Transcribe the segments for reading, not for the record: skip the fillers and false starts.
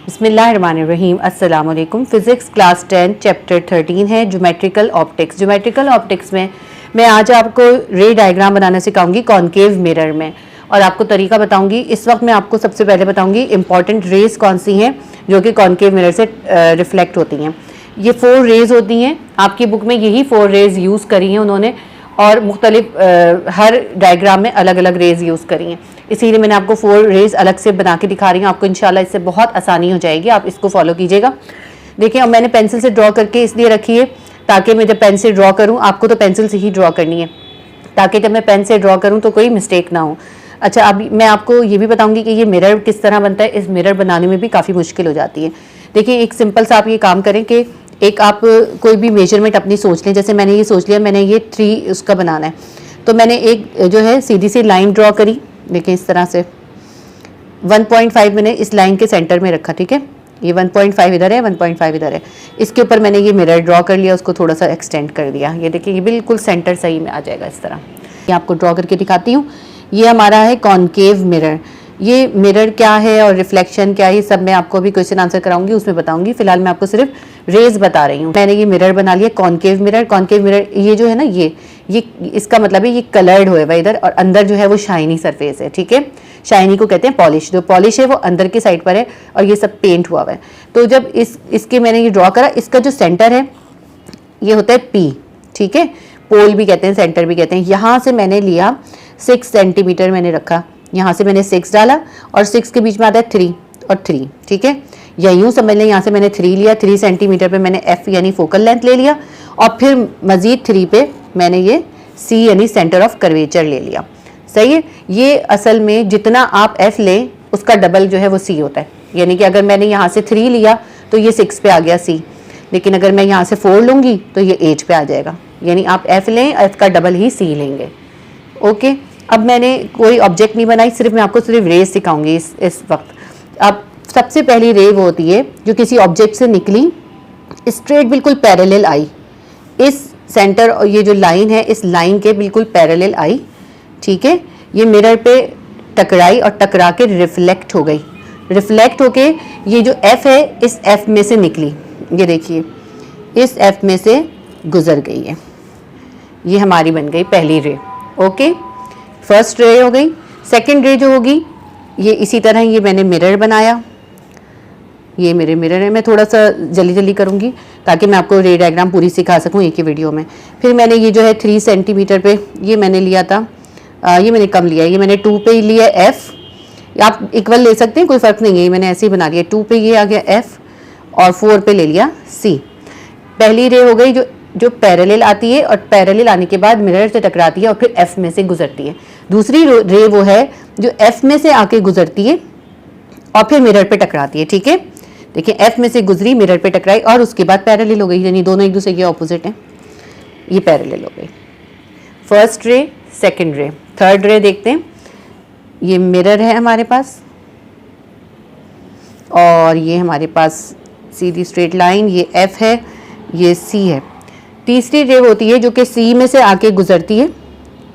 बिस्मिल्लाहिर्रहमानिर्रहीम। अस्सलाम वालेकुम। फ़िज़िक्स क्लास 10 चैप्टर 13 है ज्योमेट्रिकल ऑप्टिक्स। ज्योमेट्रिकल ऑप्टिक्स में मैं आज आपको रे डायग्राम बनाना सिखाऊंगी कॉनकेव मिरर में, और आपको तरीका बताऊंगी। इस वक्त मैं आपको सबसे पहले बताऊंगी इंपॉर्टेंट रेज़ कौन सी हैं जो कि कॉनकेव मिरर से रिफ्लेक्ट होती हैं। ये 4 रेज़ होती हैं, आपकी बुक में यही 4 रेज़ यूज़ करी हैं उन्होंने, और मुख्तलिफ हर डायग्राम में अलग अलग रेज़ यूज़ करी हैं, इसीलिए मैंने आपको 4 रेज़ अलग से बना के दिखा रही हूँ। आपको इंशाल्लाह इससे बहुत आसानी हो जाएगी, आप इसको फॉलो कीजिएगा। देखिए, अब मैंने पेंसिल से ड्रॉ करके इसलिए रखी है ताकि मैं जब पेन से ड्रॉ करूँ, आपको तो पेंसिल से ही ड्रॉ करनी है, ताकि जब मैं पेन से ड्रॉ करूँ तो कोई मिस्टेक ना हो। अच्छा, अब मैं आपको ये भी बताऊँगी कि ये मिरर किस तरह बनता है। इस मिरर बनाने में भी काफ़ी मुश्किल हो जाती है। देखिए, एक सिंपल सा आप ये काम करें कि एक आप कोई भी मेजरमेंट अपनी सोच लें। जैसे मैंने ये सोच लिया, मैंने ये 3 उसका बनाना है, तो मैंने एक जो है सीधी सी लाइन ड्रॉ करी। देखिए, इस तरह से 1.5 मैंने इस लाइन के सेंटर में रखा, ठीक है। ये 1.5 इधर है, 1.5 इधर है। इसके ऊपर मैंने ये मिरर ड्रॉ कर लिया, उसको थोड़ा सा एक्सटेंड कर दिया। ये देखिए, ये बिल्कुल सेंटर सही में आ जाएगा इस तरह। ये आपको ड्रॉ करके दिखाती हूँ। ये हमारा है कॉनकेव मिरर। ये मिरर क्या है और रिफ्लेक्शन क्या है, ये सब मैं आपको अभी क्वेश्चन आंसर कराऊंगी, उसमें बताऊंगी। फिलहाल मैं आपको सिर्फ रेज बता रही हूँ। मैंने ये मिरर बना लिया कॉनकेव मिरर। कॉनकेव मिरर ये जो है ना, ये इसका मतलब है ये कलर्ड हुआ है इधर, और अंदर जो है वो शाइनी सरफेस है, ठीक है। शाइनी को कहते हैं पॉलिश। जो पॉलिश है वो अंदर की साइड पर है, और ये सब पेंट हुआ है। तो जब इसके मैंने ये ड्रॉ करा, इसका जो सेंटर है ये होता है P, ठीक है। पोल भी कहते हैं, सेंटर भी कहते हैं। यहाँ से मैंने लिया 6 सेंटीमीटर मैंने रखा, यहाँ से मैंने 6 डाला, और 6 के बीच में आता है 3 और 3, ठीक है। या यूँ समझ लें, यहाँ से मैंने 3 लिया, 3 सेंटीमीटर पे मैंने F यानी फोकल लेंथ ले लिया, और फिर मज़ीद 3 पे मैंने ये C यानी सेंटर ऑफ कर्वेचर ले लिया। सही है। ये असल में जितना आप F लें उसका डबल जो है वो C होता है। यानी कि अगर मैंने यहाँ से 3 लिया तो ये 6 पे आ गया C, लेकिन अगर मैं यहाँ से 4 लूँगी तो ये 8 पे आ जाएगा। यानी आप F लें, F का डबल ही C लेंगे। ओके, अब मैंने कोई ऑब्जेक्ट नहीं बनाई, सिर्फ मैं आपको सिर्फ रेज सिखाऊंगी इस वक्त। अब सबसे पहली रे वो होती है जो किसी ऑब्जेक्ट से निकली, स्ट्रेट बिल्कुल पैरेलल आई, इस सेंटर और ये जो लाइन है इस लाइन के बिल्कुल पैरेलल आई, ठीक है। ये मिरर पे टकराई और टकरा के रिफ्लेक्ट हो गई। रिफ्लेक्ट होके ये जो F है इस F में से निकली, ये देखिए इस F में से गुजर गई है। ये हमारी बन गई पहली रे। ओके, फर्स्ट रे हो गई। सेकंड रे जो होगी, ये इसी तरह ये मैंने मिरर बनाया। ये मेरे मिरर है। मैं थोड़ा सा जल्दी जल्दी करूँगी ताकि मैं आपको रे डायग्राम पूरी सिखा सकूँ एक ही वीडियो में। फिर मैंने ये जो है 3 सेंटीमीटर पे ये मैंने लिया था, ये मैंने कम लिया, ये मैंने 2 पे लिया F। आप इक्वल ले सकते हैं, कोई फ़र्क नहीं है, मैंने ऐसे ही बना लिया। 2 पे ये आ गया F, और 4 पे ले लिया C। पहली रे हो गई जो पैरेलल आती है, और पैरेलल आने के बाद मिरर से टकराती है और फिर F में से गुजरती है। दूसरी रे वो है जो F में से आके गुजरती है और फिर मिरर पे टकराती है, ठीक है। देखिए, F में से गुजरी, मिरर पे टकराई, और उसके बाद पैरेलल हो गई, यानी दोनों एक दूसरे के ऑपोजिट हैं। ये पैरेलल हो गई। फर्स्ट रे, सेकंड रे, थर्ड रे देखते हैं। ये मिरर है हमारे पास, और ये हमारे पास सीधी स्ट्रेट लाइन, ये F है, ये C है। तीसरी रे होती है जो कि C में से आके गुजरती है,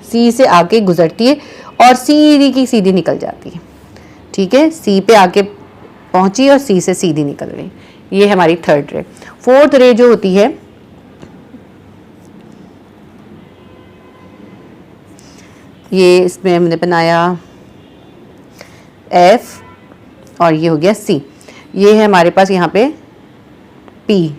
C से आके गुजरती है और सीधी की सीधी निकल जाती है, ठीक है। C पे आके पहुंची और C से सीधी निकल गई। ये हमारी थर्ड रे। फोर्थ रे जो होती है, ये इसमें हमने बनाया F, और ये हो गया C। ये है हमारे पास यहाँ पे P,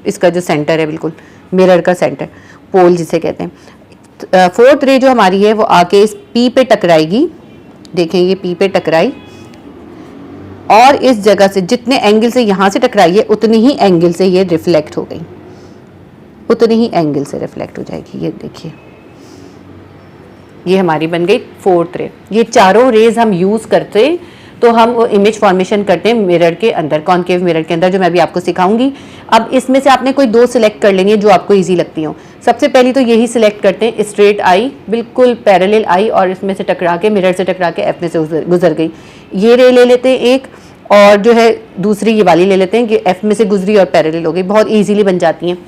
इसका जो सेंटर है बिल्कुल मिरर का सेंटर, पोल जिसे कहते हैं। फोर्थ रे जो हमारी है वो आके इस P पे टकराएगी। देखें, ये P पे टकराई, और इस जगह से जितने एंगल से यहाँ से टकराई है उतनी ही एंगल से ये रिफ्लेक्ट हो गई, उतनी ही एंगल से रिफ्लेक्ट हो जाएगी। ये देखिए, ये हमारी बन गई फोर्थ रे। ये चारों रेज हम यूज़ करते तो हम वो इमेज फॉर्मेशन करते हैं मिरर के अंदर, कॉनकेव मिरर के अंदर, जो मैं अभी आपको सिखाऊंगी। अब इसमें से आपने कोई 2 सिलेक्ट कर लेंगे जो आपको इजी लगती हो। सबसे पहली तो यही सिलेक्ट करते हैं, स्ट्रेट आई, बिल्कुल पैरेलल आई, और इसमें से टकरा के, मिरर से टकरा के F में से गुजर गई। ये रे ले लेते हैं एक, और जो है दूसरी ये वाली ले लेते हैं कि F में से गुजरी और पैरेलल हो गई। बहुत ईजीली बन जाती हैं।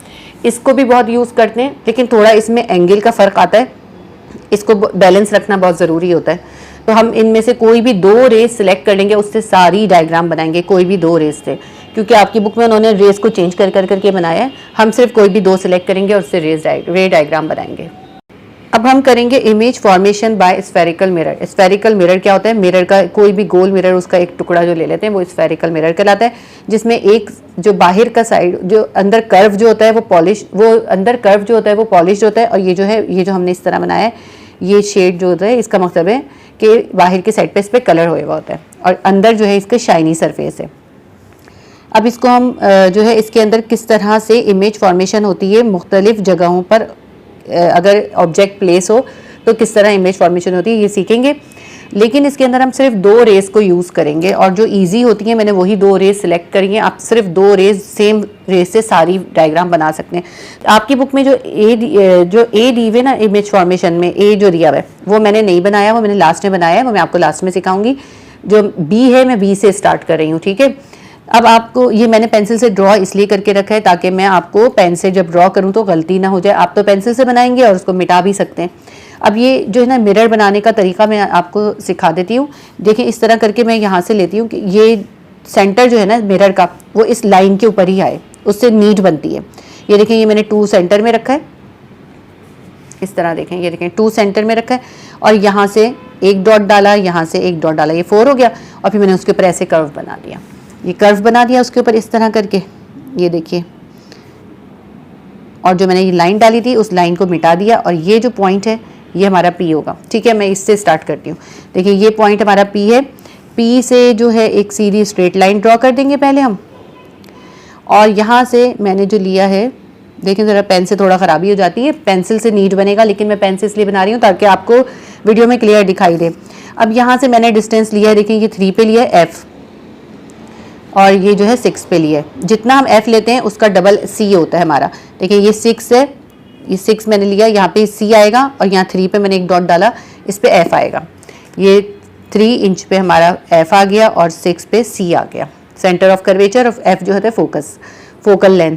इसको भी बहुत यूज़ करते हैं, लेकिन थोड़ा इसमें एंगल का फ़र्क आता है, इसको बैलेंस रखना बहुत ज़रूरी होता है। तो हम इनमें से कोई भी 2 रेज सिलेक्ट कर लेंगे, उससे सारी डायग्राम बनाएंगे, कोई भी 2 रेज से, क्योंकि आपकी बुक में उन्होंने रेज को चेंज कर करके बनाया है। हम सिर्फ कोई भी 2 सिलेक्ट करेंगे और उससे रे डायग्राम बनाएंगे। अब हम करेंगे image formation by spherical mirror. Spherical mirror क्या होता है? मिरर का कोई भी गोल मिरर, उसका एक टुकड़ा जो ले लेते हैं वो स्फेरिकल मिरर कहलाता है, जिसमें एक जो बाहर का साइड, जो अंदर कर्व जो होता है वो अंदर कर्व जो होता है वो पॉलिश होता है, और ये जो है, ये जो हमने इस तरह बनाया है, ये शेड जो होता है, इसका मतलब है कि बाहर के साइड पे इस पर कलर हुआ होता है और अंदर जो है इसके शाइनी सरफेस है। अब इसको हम जो है इसके अंदर किस तरह से इमेज फॉर्मेशन होती है, मुख्तलिफ जगहों पर अगर ऑब्जेक्ट प्लेस हो तो किस तरह इमेज फॉर्मेशन होती है, ये सीखेंगे। लेकिन इसके अंदर हम सिर्फ 2 रेज को यूज़ करेंगे, और जो इजी होती है मैंने वही 2 रेज सिलेक्ट करी हैं। आप सिर्फ 2 रेज, सेम रेज से सारी डायग्राम बना सकते हैं। आपकी बुक में जो ए दी हुई ना इमेज फॉर्मेशन में, ए जो दिया हुआ है वो मैंने नहीं बनाया, वो मैंने लास्ट में बनाया है, वो मैं आपको लास्ट में सिखाऊंगी। जो बी है, मैं बी से स्टार्ट कर रही हूँ, ठीक है। अब आपको ये मैंने पेंसिल से ड्रॉ इसलिए करके रखा है ताकि मैं आपको पेन से जब ड्रॉ करूं तो गलती ना हो जाए। आप तो पेंसिल से बनाएंगे और उसको मिटा भी सकते हैं। अब ये जो है ना मिरर बनाने का तरीका मैं आपको सिखा देती हूँ। देखिए इस तरह करके मैं यहाँ से लेती हूँ कि ये सेंटर जो है ना मिरर का वो इस लाइन के ऊपर ही आए, उससे नीट बनती है। ये देखें, ये मैंने 2 सेंटर में रखा है, इस तरह देखें, ये देखें 2 सेंटर में रखा है, और यहाँ से एक डॉट डाला, यहाँ से एक डॉट डाला, ये 4 हो गया। और फिर मैंने उसके ऊपर ऐसे कर्व बना दिया, ये कर्व बना दिया उसके ऊपर इस तरह करके, ये देखिए। और जो मैंने ये लाइन डाली थी उस लाइन को मिटा दिया, और ये जो पॉइंट है ये हमारा पी होगा, ठीक है। मैं इससे स्टार्ट करती हूँ। देखिए ये पॉइंट हमारा पी है, पी से जो है एक सीधी स्ट्रेट लाइन ड्रॉ कर देंगे पहले हम। और यहाँ से मैंने जो लिया है, देखिए ज़रा पेन से थोड़ा ख़राबी हो जाती है, पेंसिल से नीट बनेगा, लेकिन मैं पेन से इसलिए बना रही हूँ ताकि आपको वीडियो में क्लियर दिखाई दे। अब यहाँ से मैंने डिस्टेंस लिया है, देखिए ये 3 पे लिया है एफ़, और ये जो है 6 पे लिया है। जितना हम f लेते हैं उसका डबल c होता है हमारा। देखिए ये 6 है, ये 6 मैंने लिया, यहाँ पे c आएगा, और यहाँ 3 पे मैंने एक डॉट डाला, इस पे f आएगा। ये 3 इंच पे हमारा f आ गया और 6 पे c आ गया। Centre of curvature of f जो होता है फोकल लेंथ।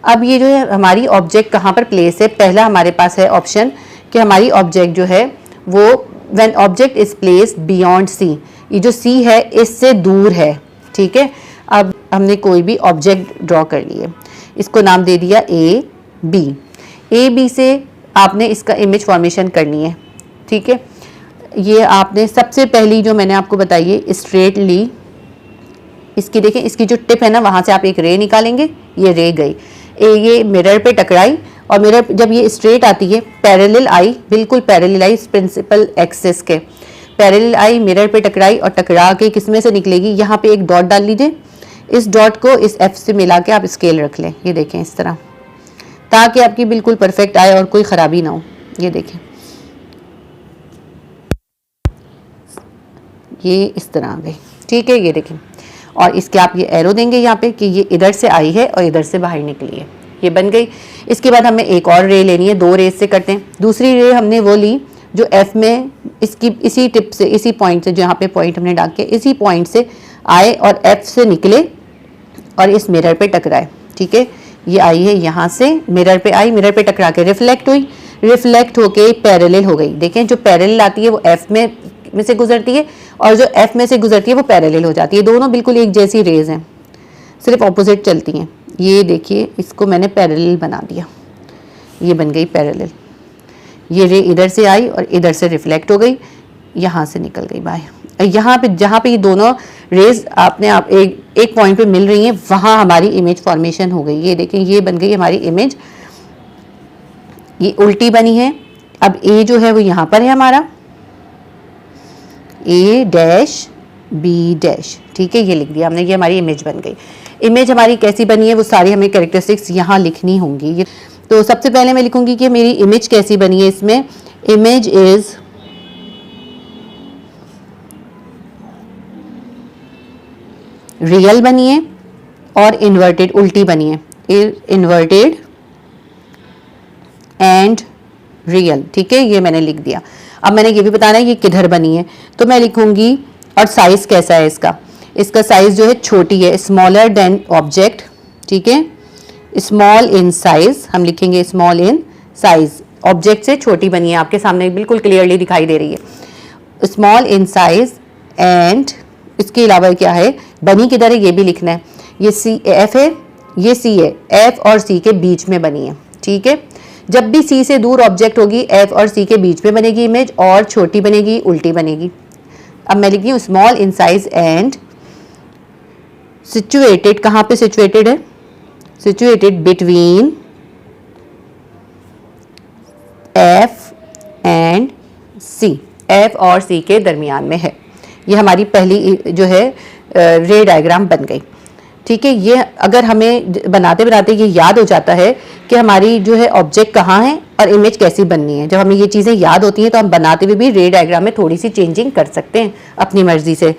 अब ये जो है हमारी ऑब्जेक्ट कहाँ पर प्लेस है, पहला हमारे पास है ऑप्शन कि हमारी ऑब्जेक्ट जो है वो when object is placed beyond c, ये जो c है इससे दूर है, ठीक है। अब हमने कोई भी ऑब्जेक्ट ड्रॉ कर लिए, इसको नाम दे दिया ए बी से आपने इसका इमेज फॉर्मेशन करनी है, ठीक है। ये आपने सबसे पहली जो मैंने आपको बताई है स्ट्रेट ली, इसकी देखें, इसकी जो टिप है ना वहाँ से आप एक रे निकालेंगे, ये रे गई, ये मिरर पे टकराई, और मिरर जब ये स्ट्रेट आती है पैरेलल आई, बिल्कुल पैरेलल आई प्रिंसिपल एक्सिस के पैरेलल आई, मिरर पे टकराई और टकरा के किस में से निकलेगी, यहाँ पे एक डॉट डाल लीजिए। इस डॉट को इस एफ से मिला के आप स्केल रख लें, ये देखें इस तरह, ताकि आपकी बिल्कुल परफेक्ट आए और कोई ख़राबी ना हो। ये देखें, ये इस तरह आ गई, ठीक है। ये देखें, और इसके आप ये एरो देंगे यहाँ पे कि ये इधर से आई है और इधर से बाहर निकली है, ये बन गई। इसके बाद हमें एक और रे लेनी है, 2 रेस से करते हैं। दूसरी रे हमने वो ली जो एफ में इसकी इसी टिप से, इसी पॉइंट से, जो यहाँ पे पॉइंट हमने डाल के इसी पॉइंट से आए और एफ से निकले और इस मिरर पे टकराए, ठीक है। ये आई है यहाँ से मिरर पे आई, मिरर पे टकरा के रिफ्लेक्ट हुई, रिफ्लेक्ट होके पैरेलल हो गई। देखें जो पैरेलल आती है वो एफ में से गुजरती है, और जो एफ में से गुजरती है वो पैरेलल हो जाती है। दोनों बिल्कुल एक जैसी रेज हैं, सिर्फ ऑपोजिट चलती हैं। ये देखिए, इसको मैंने पैरेलल बना दिया, ये बन गई पैरेलल। ये रे इधर से आई और इधर से रिफ्लेक्ट हो गई, यहाँ से निकल गई बाहर। यहाँ पे जहाँ पे ये दोनों रेज आपने आप एक पॉइंट पे मिल रही हैं, वहाँ हमारी इमेज फॉर्मेशन हो गई। ये देखें, ये बन गई हमारी इमेज, ये उल्टी बनी है। अब ए जो है वो यहाँ पर है हमारा, ए डैश बी डैश, ठीक है, ये लिख दिया हमने, ये हमारी इमेज बन गई। इमेज हमारी कैसी बनी है वो सारी हमें कैरेक्टरिस्टिक्स यहाँ लिखनी होंगी। ये तो सबसे पहले मैं लिखूंगी कि मेरी इमेज कैसी बनी है। इसमें इमेज इज रियल बनी है और इन्वर्टेड, उल्टी बनी है, इन्वर्टेड एंड रियल, ठीक है, ये मैंने लिख दिया। अब मैंने ये भी बताना है ये किधर बनी है, तो मैं लिखूंगी, और साइज कैसा है इसका साइज जो है छोटी है, स्मॉलर देन ऑब्जेक्ट, ठीक है, स्मॉल इन साइज, हम लिखेंगे स्मॉल इन साइज, ऑब्जेक्ट से छोटी बनी है, आपके सामने बिल्कुल क्लियरली दिखाई दे रही है। स्मॉल इन साइज एंड इसके अलावा क्या है, बनी किधर है ये भी लिखना है। ये सी एफ है, ये सी है, एफ और सी के बीच में बनी है, ठीक है। जब भी सी से दूर ऑब्जेक्ट होगी एफ और सी के बीच में बनेगी इमेज, और छोटी बनेगी उल्टी बनेगी। अब मैं लिख रही हूँ small in size and situated, कहाँ पे सिचुएटेड है, situated between F and C, F और सी के दरमियान में है। ये हमारी पहली जो है रे डायग्राम बन गई, ठीक है। ये अगर हमें बनाते बनाते ये याद हो जाता है कि हमारी जो है ऑब्जेक्ट कहाँ है और इमेज कैसी बननी है, जब हमें ये चीज़ें याद होती हैं तो हम बनाते हुए भी रे डायग्राम में थोड़ी सी चेंजिंग कर सकते हैं अपनी मर्जी से।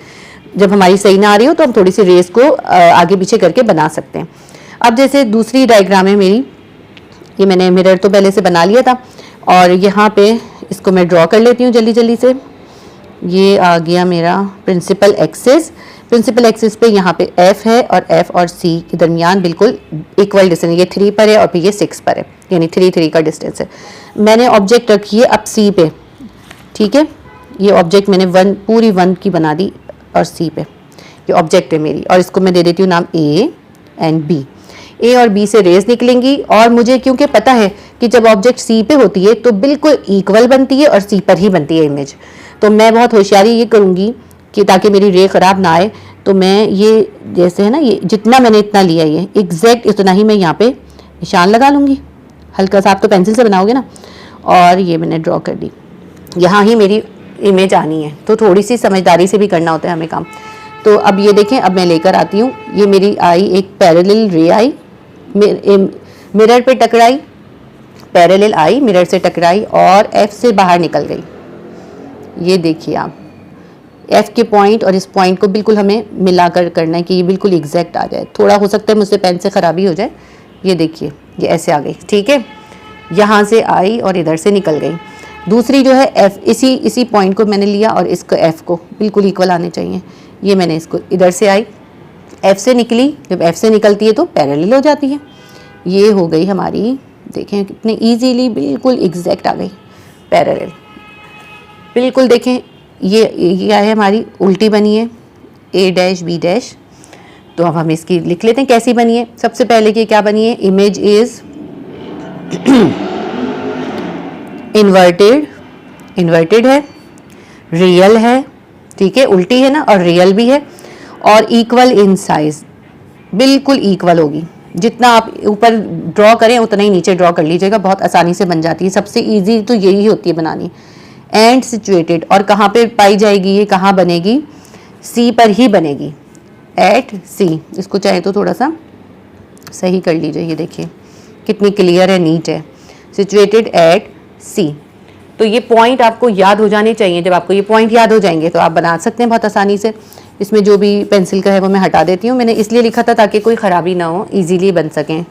जब हमारी सही ना आ रही हो तो हम थोड़ी सी रेस को आगे पीछे करके बना सकते हैं। अब जैसे दूसरी डायग्राम है मेरी, ये मैंने मिरर तो पहले से बना लिया था और यहाँ पे इसको मैं ड्रॉ कर लेती हूँ जल्दी जल्दी से। ये आ गया मेरा प्रिंसिपल एक्सिस। प्रिंसिपल एक्सिस पे यहाँ पे एफ है और एफ और सी के दरमियान बिल्कुल इक्वल डिस्टेंस, ये 3 पर है और फिर ये 6 पर है, यानी 3 का डिस्टेंस है। मैंने ऑब्जेक्ट रखी है अब सी पे, ठीक है। ये ऑब्जेक्ट मैंने पूरी 1 की बना दी और सी पे ये ऑब्जेक्ट है मेरी, और इसको मैं दे देती हूँ नाम ए एंड बी। ए और बी से रेज निकलेंगी और मुझे क्योंकि पता है कि जब ऑब्जेक्ट सी पे होती है तो बिल्कुल इक्वल बनती है और सी पर ही बनती है इमेज, तो मैं बहुत होशियारी ये करूँगी कि ताकि मेरी रे ख़राब ना आए, तो मैं ये जैसे है ना, ये जितना मैंने इतना लिया ये एग्जैक्ट इतना ही मैं यहाँ पे निशान लगा लूँगी। हल्का सा आप तो पेंसिल से बनाओगे ना, और ये मैंने ड्रॉ कर दी। यहाँ ही मेरी इमेज आनी है, तो थोड़ी सी समझदारी से भी करना होता है हमें काम। तो अब ये देखें, अब मैं लेकर आती हूँ, ये मेरी आई एक पैरेलल रे आई, मिरर पे टकराई, पैरेलल आई मिरर से टकराई और एफ से बाहर निकल गई। ये देखिए आप, एफ के पॉइंट और इस पॉइंट को बिल्कुल हमें मिलाकर करना है कि ये बिल्कुल एग्जैक्ट आ जाए। थोड़ा हो सकता है मुझसे पेन से ख़राबी हो जाए। ये देखिए ये ऐसे आ गई, ठीक है। यहाँ से आई और इधर से निकल गई। दूसरी जो है एफ, इसी पॉइंट को मैंने लिया और इसको एफ को बिल्कुल इक्वल आने चाहिए। ये मैंने इसको इधर से आई, एफ से निकली, जब एफ से निकलती है तो पैरेलल हो जाती है। ये हो गई हमारी, देखें कितने इजीली बिल्कुल एग्जैक्ट आ गई पैरेलल, बिल्कुल। देखें ये क्या है, हमारी उल्टी बनी है ए डैश बी डैश। तो अब हम इसकी लिख लेते हैं कैसी बनी है। सबसे पहले कि क्या बनी है, इमेज इज इन्वर्टेड है, रियल है, ठीक है, उल्टी है ना और रियल भी है, और इक्वल इन साइज, बिल्कुल इक्वल होगी। जितना आप ऊपर ड्रॉ करें उतना ही नीचे ड्रॉ कर लीजिएगा, बहुत आसानी से बन जाती है। सबसे इजी तो यही होती है बनानी। एंड सिचुएटेड, और कहाँ पे पाई जाएगी, ये कहाँ बनेगी, सी पर ही बनेगी, एट सी। इसको चाहे तो थोड़ा सा सही कर लीजिए, ये देखिए कितनी क्लियर है, नीट है, सिचुएटेड एट सी। तो ये पॉइंट आपको याद हो जाने चाहिए। जब आपको ये पॉइंट याद हो जाएंगे तो आप बना सकते हैं बहुत आसानी से। इसमें जो भी पेंसिल का है वो मैं हटा देती हूँ, मैंने इसलिए लिखा था ताकि कोई ख़राबी ना हो, इजीली बन सकें।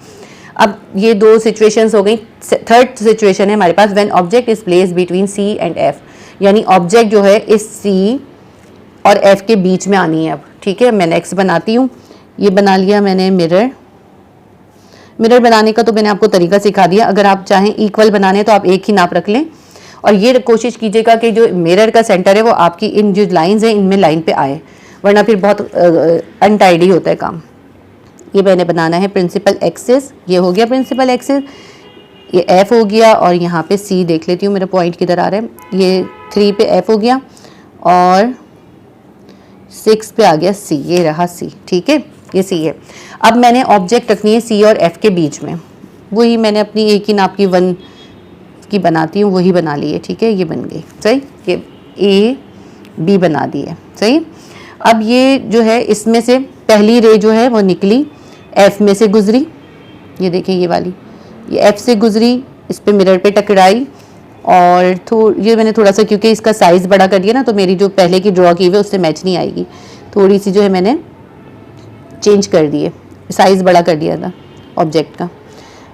अब ये 2 सिचुएशंस हो गई। थर्ड सिचुएशन है हमारे पास, when object is place between C and F, यानी ऑब्जेक्ट जो है इस सी और एफ के बीच में आनी है अब, ठीक है। मैं नेक्स्ट बनाती हूँ, ये बना लिया मैंने मिरर। मिरर बनाने का तो मैंने आपको तरीका सिखा दिया। अगर आप चाहें इक्वल बनाने तो आप एक ही नाप रख लें, और ये कोशिश कीजिएगा कि जो मिरर का सेंटर है वो आपकी इन जो लाइंस हैं इनमें लाइन पे आए, वरना फिर बहुत अनटाइडी होता है काम। ये मैंने बनाना है प्रिंसिपल एक्सिस, ये हो गया प्रिंसिपल एक्सिस, ये एफ हो गया, और यहाँ पे सी देख लेती हूँ मेरा पॉइंट किधर आ रहा है। ये 3 पे एफ हो गया और 6 पे आ गया सी, ये रहा सी, ठीक है, ये सी है। अब मैंने ऑब्जेक्ट रखनी है सी और एफ के बीच में, वही मैंने अपनी एक ही नाप की 1 की बनाती हूँ, वही बना ली है, ठीक है, ये बन गई सही। ये ए बी बना दी है सही। अब ये जो है इसमें से पहली रे जो है वो निकली, एफ में से गुजरी, ये देखें ये वाली, ये एफ से गुजरी, इस पे मिरर पे टकराई, और ये मैंने थोड़ा सा क्योंकि इसका साइज़ बड़ा कर दिया ना, तो मेरी जो पहले की ड्रॉ की हुई है उससे मैच नहीं आएगी, थोड़ी सी जो है मैंने चेंज कर दी है, साइज़ बड़ा कर दिया था ऑब्जेक्ट का।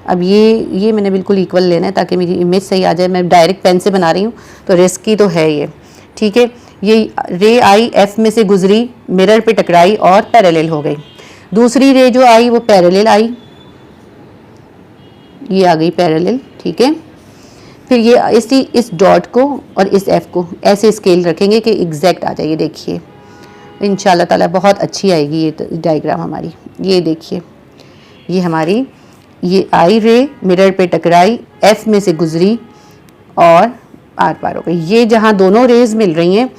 अब ये मैंने बिल्कुल इक्वल लेना है ताकि मेरी इमेज सही आ जाए। मैं डायरेक्ट पेन से बना रही हूँ तो रिस्की तो है ये, ठीक है। ये रे आई, एफ में से गुजरी, मिरर पे टकराई और पैरेलल हो गई। दूसरी रे जो आई वो पैरेलल आई, ये आ गई पैरेलल, ठीक है। फिर ये इस डॉट को और इस एफ को ऐसे स्केल रखेंगे कि एग्जैक्ट आ जाए। ये देखिए इंशाल्लाह ताला बहुत अच्छी आएगी ये डायग्राम हमारी। ये देखिए ये हमारी ये आई रे मिरर पे टकराई, एफ में से गुजरी और आर पार हो गई। ये जहाँ दोनों रेज मिल रही हैं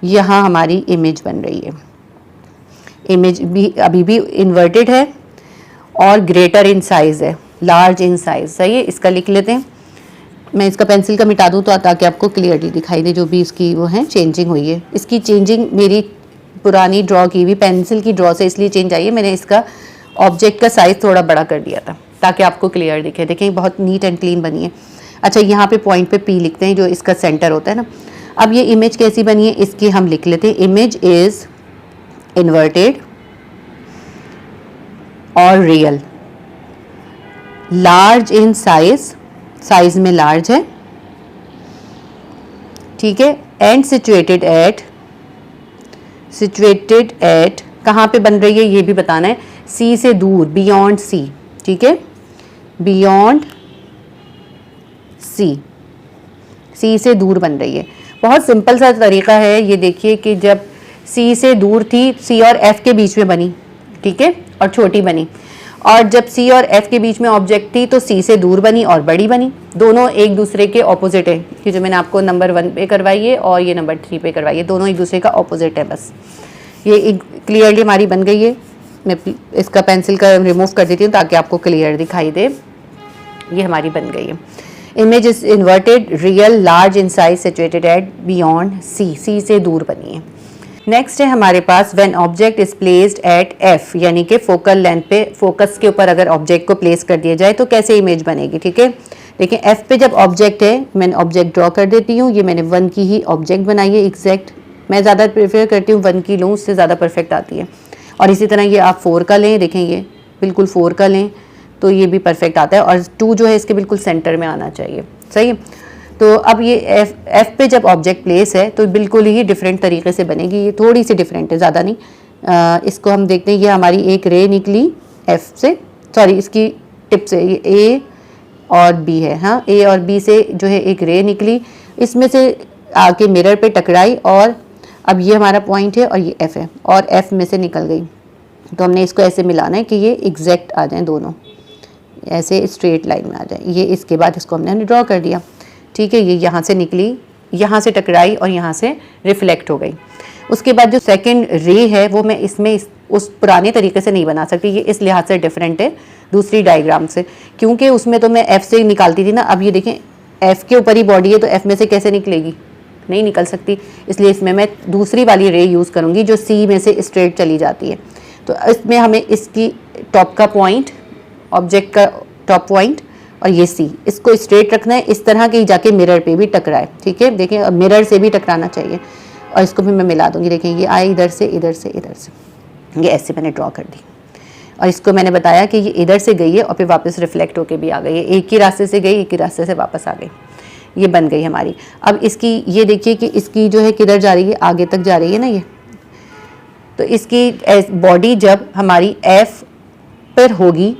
यहाँ हमारी इमेज बन रही है। इमेज भी अभी भी इन्वर्टेड है और ग्रेटर इन साइज़ है, लार्ज इन साइज़। सही है, इसका लिख लेते हैं। मैं इसका पेंसिल का मिटा दूँ तो ताकि आपको क्लियरली दिखाई दे जो भी इसकी वो है चेंजिंग हुई है। इसकी चेंजिंग मेरी पुरानी ड्रॉ की हुई पेंसिल की ड्रॉ से इसलिए चेंज आई है। मैंने इसका ऑब्जेक्ट का साइज़ थोड़ा बड़ा कर दिया था ताकि आपको क्लियर दिखे। देखें बहुत नीट एंड क्लीन बनी है। अच्छा यहाँ पे पॉइंट पे पी लिखते हैं जो इसका सेंटर होता है ना। अब ये इमेज कैसी बनी है इसकी हम लिख लेते हैं। इमेज इज़ इन्वर्टेड और real, large in size, size में लार्ज है, ठीक है, एंड सिचुएटेड एट कहाँ पे बन रही है ये भी बताना है। सी से दूर, बियॉन्ड सी, ठीक है, बियॉन्ड सी, सी से दूर बन रही है। बहुत सिंपल सा तरीका है ये। देखिए कि जब सी से दूर थी, सी और एफ के बीच में बनी, ठीक है, और छोटी बनी। और जब सी और एफ के बीच में ऑब्जेक्ट थी तो सी से दूर बनी और बड़ी बनी। दोनों एक दूसरे के ऑपोजिट है। कि जो मैंने आपको नंबर 1 पे करवाई है और ये नंबर 3 पे करवाई है, दोनों एक दूसरे का ऑपोजिट है। बस ये क्लियरली हमारी बन गई है। मैं इसका पेंसिल का रिमूव कर देती हूँ ताकि आपको क्लियर दिखाई दे। ये हमारी बन गई है। Image is inverted, real, large in size, situated at beyond C, C से दूर बनी है। नेक्स्ट है हमारे पास when object is placed at F, यानी कि फोकल लेंथ पे, फोकस के ऊपर अगर ऑब्जेक्ट को प्लेस कर दिया जाए तो कैसे इमेज बनेगी। ठीक है, देखिए एफ पे जब ऑब्जेक्ट है, मैंने ऑब्जेक्ट ड्रॉ कर देती हूँ। ये मैंने 1 की ही ऑब्जेक्ट बनाई है एग्जैक्ट। मैं ज़्यादा प्रेफर करती हूँ 1 की लूँ, उससे ज़्यादा परफेक्ट आती है। और इसी तरह ये आप 4 का लें, देखें ये बिल्कुल 4 का लें तो ये भी परफेक्ट आता है। और 2 जो है इसके बिल्कुल सेंटर में आना चाहिए। सही है, तो अब ये एफ पे जब ऑब्जेक्ट प्लेस है तो बिल्कुल ही डिफरेंट तरीके से बनेगी। ये थोड़ी सी डिफरेंट है, ज़्यादा नहीं। इसको हम देखते हैं, ये हमारी एक रे निकली एफ से, सॉरी इसकी टिप से, ये ए और बी है, हाँ ए और बी से जो है एक रे निकली, इसमें से आके मिरर पे टकराई और अब ये हमारा पॉइंट है और ये एफ है और एफ में से निकल गई। तो हमने इसको ऐसे मिलाना है कि ये एग्जैक्ट आ जाए, दोनों ऐसे स्ट्रेट लाइन में आ जाए। ये इसके बाद इसको हमने ड्रॉ कर दिया। ठीक है, ये यहाँ से निकली, यहाँ से टकराई और यहाँ से रिफ्लेक्ट हो गई। उसके बाद जो सेकंड रे है वो मैं इसमें उस पुराने तरीके से नहीं बना सकती। ये इस लिहाज से डिफरेंट है दूसरी डायग्राम से, क्योंकि उसमें तो मैं एफ़ से निकालती थी ना। अब ये देखें एफ़ के ऊपर ही बॉडी है तो एफ़ में से कैसे निकलेगी, नहीं निकल सकती। इसलिए इसमें मैं दूसरी वाली रे यूज़ करूँगी जो सी में से स्ट्रेट चली जाती है। तो इसमें हमें इसकी टॉप का पॉइंट, ऑब्जेक्ट का टॉप पॉइंट और ये सी, इसको स्ट्रेट रखना है इस तरह कि जाके मिरर पे भी टकराए। ठीक है, देखें मिरर से भी टकराना चाहिए। और इसको भी मैं मिला दूंगी। देखें ये आए इधर से इधर से इधर से, ये ऐसे मैंने ड्रॉ कर दी। और इसको मैंने बताया कि ये इधर से गई है और फिर वापस रिफ्लेक्ट होके भी आ गई है। एक ही रास्ते से गई, एक ही रास्ते से वापस आ गई। ये बन गई हमारी। अब इसकी ये देखिए कि इसकी जो है किधर जा रही है, आगे तक जा रही है ना ये। तो इसकी बॉडी जब हमारी एफ पर होगी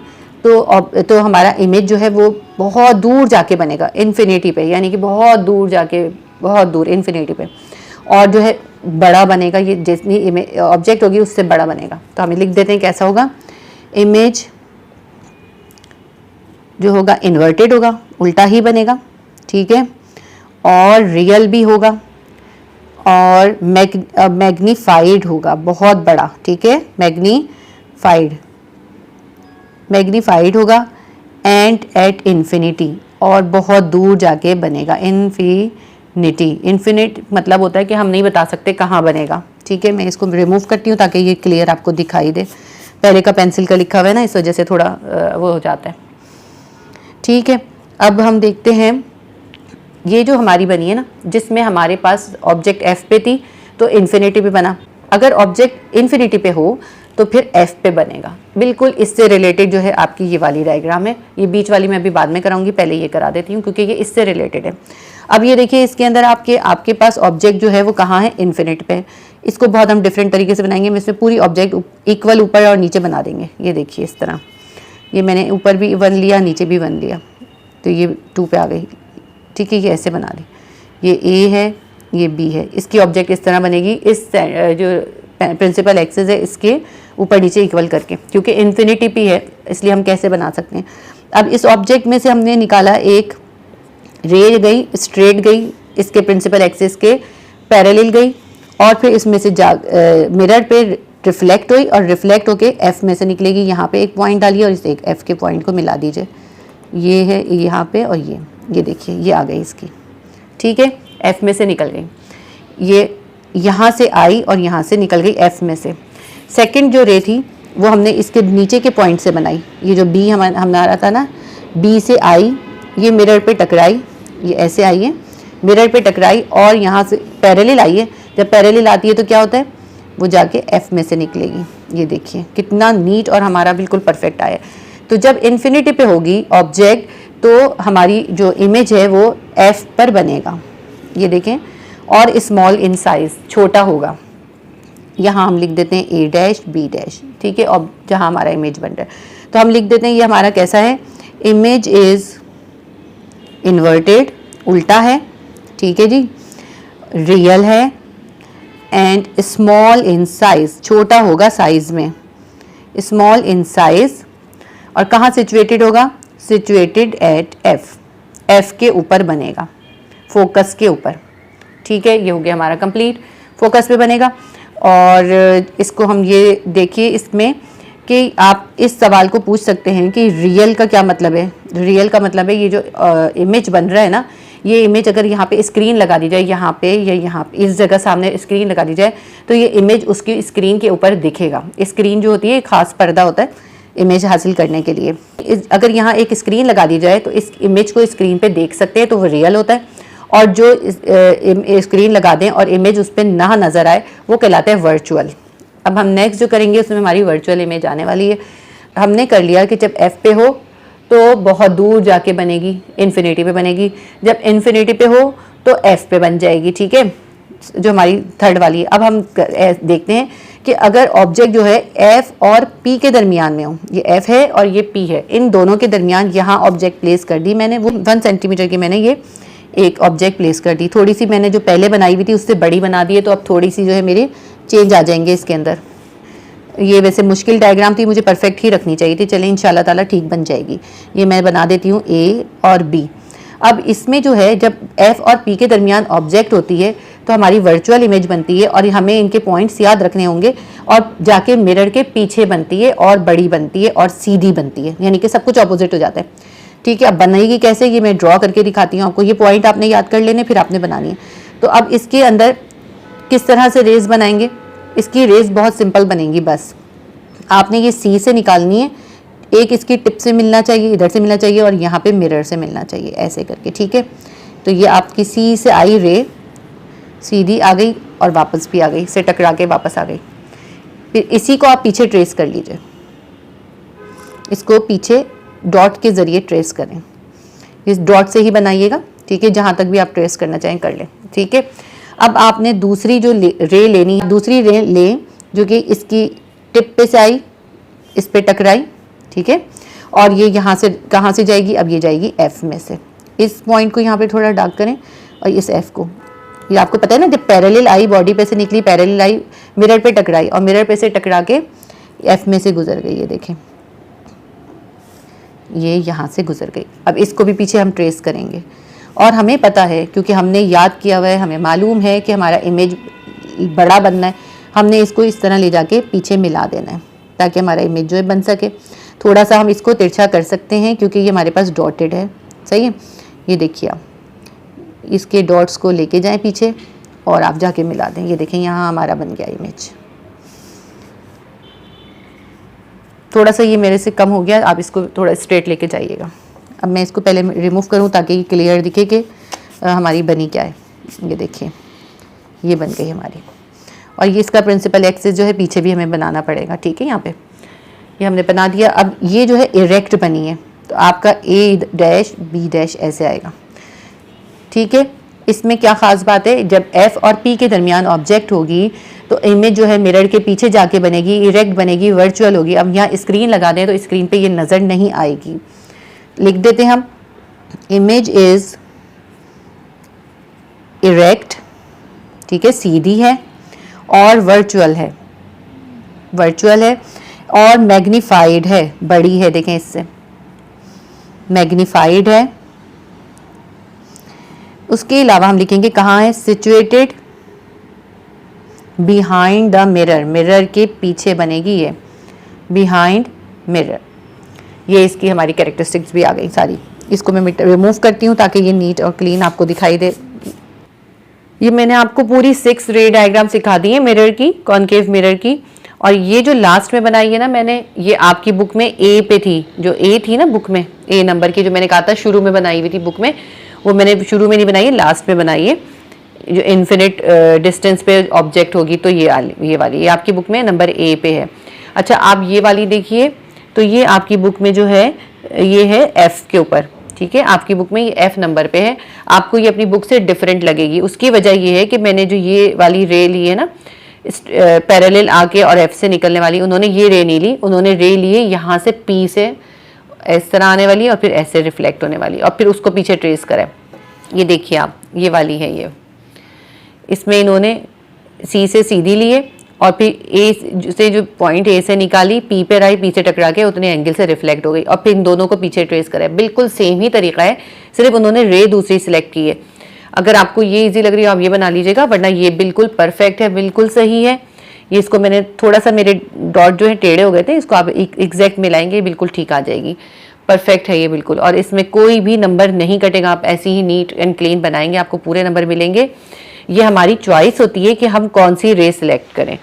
तो हमारा इमेज जो है वो बहुत दूर जाके बनेगा, इन्फिनिटी पे, यानी कि बहुत दूर जाके, बहुत दूर इन्फिनिटी पे। और जो है बड़ा बनेगा, ये जितनी इमेज ऑब्जेक्ट होगी उससे बड़ा बनेगा। तो हमें लिख देते हैं कैसा होगा। इमेज जो होगा इन्वर्टेड होगा, उल्टा ही बनेगा। ठीक है, और रियल भी होगा और मैग्नीफाइड होगा, बहुत बड़ा। ठीक है, मैग्नीफाइड होगा एंड एट इन्फिनिटी, और बहुत दूर जाके बनेगा। इन्फिनिट मतलब होता है कि हम नहीं बता सकते कहाँ बनेगा। ठीक है, मैं इसको रिमूव करती हूँ ताकि ये क्लियर आपको दिखाई दे। पहले का पेंसिल का लिखा हुआ है ना, इस वजह से थोड़ा वो हो जाता है। ठीक है, अब हम देखते हैं ये जो हमारी बनी है ना, जिसमें हमारे पास ऑब्जेक्ट एफ पे थी तो इन्फिनिटी पे बना। अगर ऑब्जेक्ट इन्फिनिटी पे हो तो फिर एफ पे बनेगा। बिल्कुल इससे रिलेटेड जो है आपकी ये वाली डायग्राम है। ये बीच वाली मैं अभी बाद में कराऊंगी, पहले ये करा देती हूँ क्योंकि ये इससे रिलेटेड है। अब ये देखिए इसके अंदर आपके पास ऑब्जेक्ट जो है वो कहाँ है, इन्फिनिट पे। इसको बहुत हम डिफरेंट तरीके से बनाएंगे। हम इसमें पूरी ऑब्जेक्ट इक्वल ऊपर और नीचे बना देंगे। ये देखिए इस तरह, ये मैंने ऊपर भी 1 लिया, नीचे भी 1 लिया, तो ये 2 पे आ गई। ठीक है, ये ऐसे बना ली, ये ए है, ये बी है, इसकी ऑब्जेक्ट इस तरह बनेगी, इस जो प्रिंसिपल एक्सिस है इसके ऊपर नीचे इक्वल करके, क्योंकि इन्फिनिटी पी है इसलिए हम कैसे बना सकते हैं। अब इस ऑब्जेक्ट में से हमने निकाला, एक रे गई, स्ट्रेट गई, इसके प्रिंसिपल एक्सिस के पैरेलल गई, और फिर इसमें से मिरर पे रिफ्लेक्ट हुई और रिफ्लेक्ट होके एफ में से निकलेगी। यहाँ पे एक पॉइंट डालिए और इस एक एफ के पॉइंट को मिला दीजिए, ये है यहाँ पे, और ये देखिए ये आ गई इसकी, ठीक है, एफ में से निकल गई, ये यहाँ से आई और यहाँ से निकल गई एफ में से। सेकंड जो रे थी वो हमने इसके नीचे के पॉइंट से बनाई, ये जो बी हमारा था ना, बी से आई, ये मिरर पे टकराई, ये ऐसे आई है, मिरर पे टकराई और यहाँ से पैरेलल आई है। जब पैरेलल आती है तो क्या होता है, वो जाके एफ में से निकलेगी। ये देखिए कितना नीट और हमारा बिल्कुल परफेक्ट आया। तो जब इन्फिनिटी पे होगी ऑब्जेक्ट तो हमारी जो इमेज है वो एफ पर बनेगा, ये देखें, और स्मॉल इन साइज, छोटा होगा। यहाँ हम लिख देते हैं ए डैश बी डैश, ठीक है, और जहाँ हमारा इमेज बन रहा है तो हम लिख देते हैं ये हमारा कैसा है, इमेज इज इन्वर्टेड, उल्टा है, ठीक है जी, रियल है, एंड स्मॉल इन साइज, छोटा होगा साइज में, स्मॉल इन साइज, और कहाँ सिचुएटेड होगा, सिचुएटेड एट एफ, एफ के ऊपर बनेगा, फोकस के ऊपर, ठीक है। ये हो गया हमारा कंप्लीट, फोकस पे बनेगा। और इसको हम ये देखिए इसमें कि आप इस सवाल को पूछ सकते हैं कि रियल का क्या मतलब है। रियल का मतलब है ये जो इमेज बन रहा है ना, ये इमेज अगर यहाँ पे स्क्रीन लगा दी जाए, यहाँ पे या यहाँ पे इस जगह सामने स्क्रीन लगा दी जाए तो ये इमेज उसकी स्क्रीन के ऊपर दिखेगा। स्क्रीन जो होती है एक खास पर्दा होता है इमेज हासिल करने के लिए। अगर यहाँ एक स्क्रीन लगा दी जाए तो इस इमेज को स्क्रीन पे देख सकते हैं तो वो रियल होता है, और जो स्क्रीन लगा दें और इमेज उस पर ना नज़र आए वो कहलाता है वर्चुअल। अब हम नेक्स्ट जो करेंगे उसमें हमारी वर्चुअल इमेज आने वाली है। हमने कर लिया कि जब एफ पे हो तो बहुत दूर जाके बनेगी, इन्फिनिटी पे बनेगी, जब इन्फिनिटी पे हो तो एफ पे बन जाएगी, ठीक है, जो हमारी थर्ड वाली है। अब हम देखते हैं कि अगर ऑब्जेक्ट जो है एफ और पी के दरमियान में हो, ये एफ है और ये पी है, इन दोनों के दरमियान यहाँ ऑब्जेक्ट प्लेस कर दी मैंने, वो 1 सेंटीमीटर की मैंने ये एक ऑब्जेक्ट प्लेस कर दी। थोड़ी सी मैंने जो पहले बनाई हुई थी उससे बड़ी बना दी है, तो अब थोड़ी सी जो है मेरे चेंज आ जाएंगे इसके अंदर। ये वैसे मुश्किल डायग्राम थी, मुझे परफेक्ट ही रखनी चाहिए थी, चलें इंशाल्लाह ताला ठीक बन जाएगी। ये मैं बना देती हूँ ए और बी। अब इसमें जो है जब एफ और पी के दरमियान ऑब्जेक्ट होती है तो हमारी वर्चुअल इमेज बनती है, और हमें इनके पॉइंट्स याद रखने होंगे, और जाके मिरर के पीछे बनती है और बड़ी बनती है और सीधी बनती है, यानी कि सब कुछ अपोजिट हो जाता है, ठीक है। अब बनाएगी कैसे ये मैं ड्रॉ करके दिखाती हूँ आपको। ये पॉइंट आपने याद कर लेने, फिर आपने बनानी है। तो अब इसके अंदर किस तरह से रेस बनाएंगे, इसकी रेस बहुत सिंपल बनेगी, बस आपने ये सी से निकालनी है, एक इसकी टिप से मिलना चाहिए, इधर से मिलना चाहिए, और यहाँ पे मिरर से मिलना चाहिए, ऐसे करके, ठीक है। तो ये आपकी सी से आई रे, सीधी आ गई और वापस भी आ गई, से टकरा के वापस आ गई। फिर इसी को आप पीछे ट्रेस कर लीजिए, इसको पीछे डॉट के ज़रिए ट्रेस करें, इस डॉट से ही बनाइएगा, ठीक है, जहाँ तक भी आप ट्रेस करना चाहें कर लें, ठीक है। अब आपने दूसरी जो रे लेनी है, दूसरी रे लें जो कि इसकी टिप पे से आई, इस पे टकराई, ठीक है, और ये यहाँ से कहाँ से जाएगी, अब ये जाएगी एफ में से। इस पॉइंट को यहाँ पे थोड़ा डार्क करें, और इस एफ को, ये आपको पता है ना, जब पैरेलल आई, बॉडी पे से निकली, पैरेलल आई, मिरर पे टकराई और मिरर पे से टकरा के एफ में से गुजर गई, ये देखें, ये यहाँ से गुजर गई। अब इसको भी पीछे हम ट्रेस करेंगे, और हमें पता है क्योंकि हमने याद किया हुआ है, हमें मालूम है कि हमारा इमेज बड़ा बनना है, हमने इसको इस तरह ले जाके पीछे मिला देना है ताकि हमारा इमेज जो है बन सके। थोड़ा सा हम इसको तिरछा कर सकते हैं क्योंकि ये हमारे पास डॉटेड है, सही है। ये देखिए आप इसके डॉट्स को लेके जाएं पीछे और आप जाके मिला दें, ये देखें यहाँ हमारा बन गया इमेज। थोड़ा सा ये मेरे से कम हो गया, आप इसको थोड़ा स्ट्रेट लेके जाइएगा। अब मैं इसको पहले रिमूव करूँ ताकि ये क्लियर दिखे कि हमारी बनी क्या है। ये देखिए ये बन गई हमारी, और ये इसका प्रिंसिपल एक्सिस जो है पीछे भी हमें बनाना पड़ेगा, ठीक है। यहाँ पे ये हमने बना दिया। अब ये जो है इरेक्ट बनी है तो आपका ए डैश बी डैश ऐसे आएगा, ठीक है। इसमें क्या ख़ास बात है, जब एफ और पी के दरमियान ऑब्जेक्ट होगी तो इमेज जो है मिरर के पीछे जाके बनेगी, इरेक्ट बनेगी, वर्चुअल होगी। अब यहाँ स्क्रीन लगा दें तो स्क्रीन पे ये नज़र नहीं आएगी। लिख देते हैं हम, इमेज इज़ इरेक्ट, ठीक है, सीधी है और वर्चुअल है, वर्चुअल है और मैग्नीफाइड है, बड़ी है, देखें इससे मैग्नीफाइड है। उसके अलावा हम लिखेंगे कहाँ है, situated behind the mirror, mirror के पीछे बनेगी ये, बिहाइंड मिरर। ये इसकी हमारी कैरेक्टरिस्टिक्स भी आ गई सारी। इसको मैं रिमूव करती हूँ ताकि ये नीट और क्लीन आपको दिखाई दे। ये मैंने आपको पूरी 6 रे डायग्राम सिखा दी है मिरर की, कॉनकेव मिरर की। और ये जो लास्ट में बनाई है ना मैंने, ये आपकी बुक में ए पे थी, जो ए थी ना बुक में, ए नंबर की जो मैंने कहा था शुरू में बनाई हुई थी बुक में, वो मैंने शुरू में नहीं बनाई है, लास्ट में बनाई है। जो इन्फिनिट डिस्टेंस पे ऑब्जेक्ट होगी तो ये वाली ये आपकी बुक में नंबर ए पे है। अच्छा आप ये वाली देखिए, तो ये आपकी बुक में जो है ये है एफ के ऊपर, ठीक है, आपकी बुक में ये एफ नंबर पे है। आपको ये अपनी बुक से डिफरेंट लगेगी। उसकी वजह ये है कि मैंने जो ये वाली रे ली है ना, पैरेलल आके और एफ से निकलने वाली, उन्होंने ये रे नहीं ली, उन्होंने रे लिए यहाँ से पी से इस तरह आने वाली और फिर ऐसे रिफ्लेक्ट होने वाली और फिर उसको पीछे ट्रेस करें। ये देखिए आप, ये वाली है ये, इसमें इन्होंने सी से सीधी लिए और फिर ए से जो पॉइंट ए से निकाली, पी पे आई, पी से टकरा के उतने एंगल से रिफ्लेक्ट हो गई और फिर इन दोनों को पीछे ट्रेस करा। बिल्कुल सेम ही तरीका है, सिर्फ उन्होंने रे दूसरी सिलेक्ट की है। अगर आपको ये इजी लग रही है आप ये बना लीजिएगा, वरना ये बिल्कुल परफेक्ट है, बिल्कुल सही है। ये इसको मैंने थोड़ा सा, मेरे डॉट जो है टेढ़े हो गए थे, इसको आप एग्जैक्ट मिलाएंगे, बिल्कुल ठीक आ जाएगी, परफेक्ट है ये बिल्कुल। और इसमें कोई भी नंबर नहीं कटेगा, आप ऐसे ही नीट एंड क्लीन बनाएंगे, आपको पूरे नंबर मिलेंगे। ये हमारी चॉइस होती है कि हम कौन सी रे सिलेक्ट करें,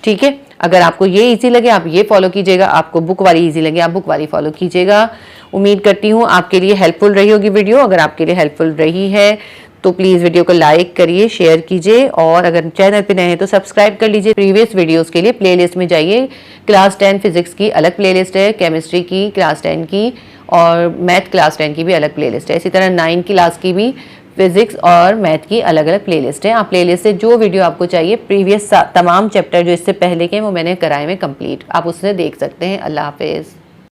ठीक है। अगर आपको ये इजी लगे आप ये फॉलो कीजिएगा, आपको बुक वाली इजी लगे आप बुक वाली फॉलो कीजिएगा। उम्मीद करती हूँ आपके लिए हेल्पफुल रही होगी वीडियो। अगर आपके लिए हेल्पफुल रही है तो प्लीज़ वीडियो को लाइक करिए, शेयर कीजिए और अगर चैनल पे नए हैं तो सब्सक्राइब कर लीजिए। प्रीवियस वीडियोस के लिए प्लेलिस्ट में जाइए, क्लास 10 फिजिक्स की अलग प्लेलिस्ट है, केमिस्ट्री की क्लास 10 की और मैथ क्लास 10 की भी अलग प्लेलिस्ट है। इसी तरह 9 क्लास की भी फिजिक्स और मैथ की अलग अलग प्लेलिस्ट है। आप प्लेलिस्ट से जो वीडियो आपको चाहिए, प्रीवियस तमाम चैप्टर जो इससे पहले के वो मैंने कराए में कंप्लीट, आप उससे देख सकते हैं। अल्लाह हाफिज़।